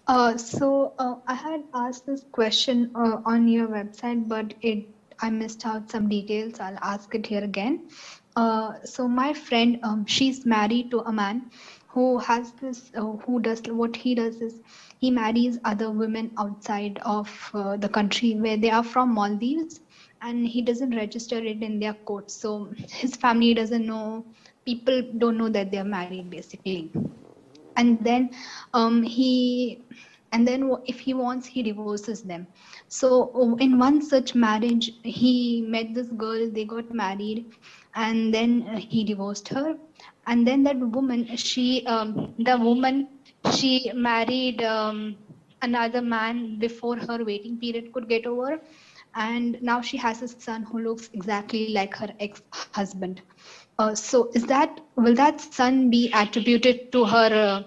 I had asked this question on your website, but I missed out some details. I'll ask it here again. So my friend, she's married to a man who has this, who does what he does is he marries other women outside of the country where they are from, Maldives, and he doesn't register it in their courts. So his family doesn't know, people don't know that they're married basically. And then he and then if he wants, he divorces them. So in one such marriage, he met this girl, they got married, and then he divorced her. And then that woman, the woman, she married another man before her waiting period could get over, and now she has a son who looks exactly like her ex-husband. So is that, will that son be attributed to her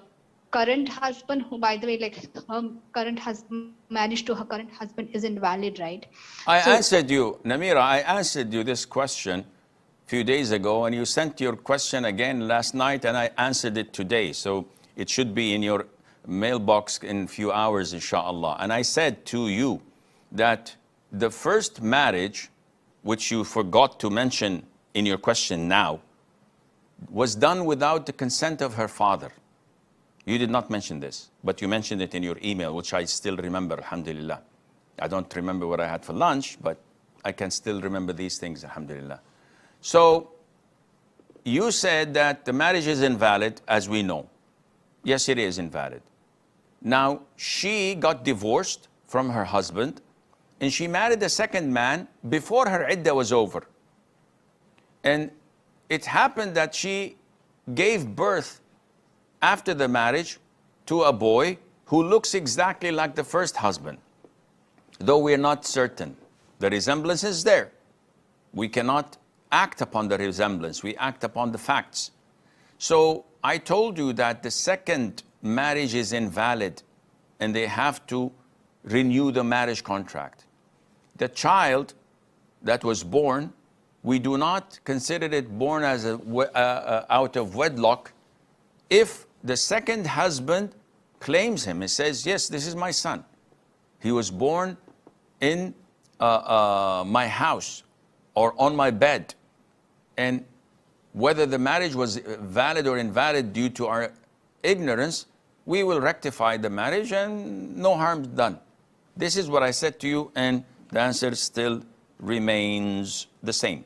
current husband, who, by the way, like her current husband, marriage to her current husband isn't valid, right? I So answered you, Namira, I answered you this question a few days ago, and you sent your question again last night, and I answered it today. So it should be in your mailbox in a few hours, inshallah. And I said to you that the first marriage, which you forgot to mention in your question now, was done without the consent of her father. You did not mention this, but you mentioned it in your email, which I still remember, alhamdulillah. I don't remember what I had for lunch, but I can still remember these things, alhamdulillah. So you said that the marriage is invalid, as we know. Yes, it is invalid. Now, she got divorced from her husband, and she married a second man before her iddah was over. And it happened that she gave birth after the marriage to a boy who looks exactly like the first husband, though we are not certain. The resemblance is there. We cannot act upon the resemblance. We act upon the facts. So I told you that the second marriage is invalid and they have to renew the marriage contract. The child that was born, we do not consider it born as out of wedlock if the second husband claims him and says, yes, this is my son. He was born in my house or on my bed. And whether the marriage was valid or invalid due to our ignorance, we will rectify the marriage and no harm done. This is what I said to you, and the answer still remains the same.